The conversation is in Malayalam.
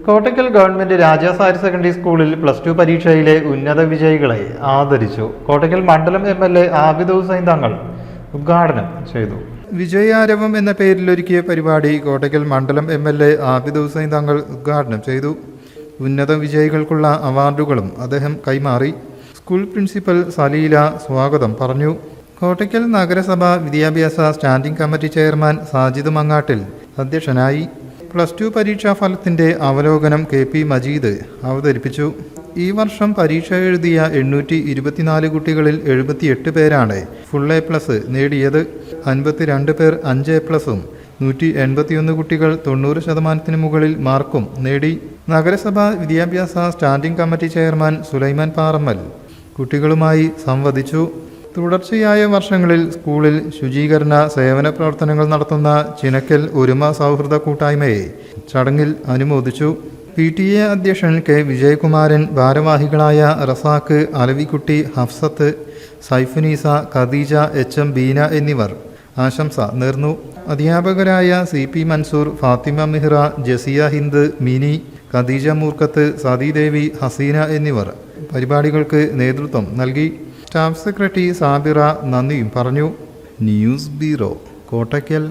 Kottakkal government Rajas higher secondary സ്കൂളിൽ +2 പരീക്ഷയിലെ ഉന്നത വിജയികളെ ആദരിച്ചു. കോട്ടയ്ക്കൽ മണ്ഡലം MLA ആബിദ് ഹുസൈൻ തങ്ങൾ ഉദ്ഘാടനം ചെയ്തു. വിജയാരവം എന്ന പേരിൽ ഒരുക്കിയ പരിപാടി കോട്ടയ്ക്കൽ മണ്ഡലം MLA ആബിദ് ഹുസൈൻ തങ്ങൾ ഉദ്ഘാടനം ചെയ്തു. ഉന്നത വിജയികൾക്കുള്ള അവാർഡുകളും അദ്ദേഹം കൈമാറി. സ്കൂൾ പ്രിൻസിപ്പൽ സലീല സ്വാഗതം പറഞ്ഞു. കോട്ടയ്ക്കൽ നഗരസഭ വിദ്യാഭ്യാസ standing committee chairman Sajid Mangattil അധ്യക്ഷനായി. +2 പരീക്ഷാ ഫലത്തിന്റെ അവലോകനം KP മജീദ് അവതരിപ്പിച്ചു. ഈ വർഷം പരീക്ഷ എഴുതിയ 824 കുട്ടികളിൽ 78 പേരാണ് ഫുൾ A+ നേടിയത്. 52 പേർ 5 A+ഉം 181 കുട്ടികൾ 90% മുകളിൽ മാർക്കും നേടി. നഗരസഭ വിദ്യാഭ്യാസ standing committee chairman Sulaiman Parammal കുട്ടികളുമായി സംവദിച്ചു. തുടർച്ചയായ വർഷങ്ങളിൽ സ്കൂളിൽ ശുചീകരണ സേവന പ്രവർത്തനങ്ങൾ നടത്തുന്ന ചിനക്കൽ ഒരുമ സൗഹൃദ കൂട്ടായ്മയെ ചടങ്ങിൽ അനുമോദിച്ചു. PTA അധ്യക്ഷൻ K വിജയകുമാരൻ, ഭാരവാഹികളായ റസാഖ്, അലവിക്കുട്ടി, ഹഫ്സത്ത്, സൈഫുനീസ, ഖദീജ, HM ബീന എന്നിവർ ആശംസ നേർന്നു. അധ്യാപകരായ CP മൻസൂർ, ഫാത്തിമ മിഹ്റ, ജസിയ ഹിന്ദ്, മിനി, ഖദീജ മൂർക്കത്ത്, സതീദേവി, ഹസീന എന്നിവർ പരിപാടികൾക്ക് നേതൃത്വം നൽകി. സ്റ്റാഫ് സെക്രട്ടറി സാബിറ നന്ദിയും പറഞ്ഞു. News bureau, Kottakkal.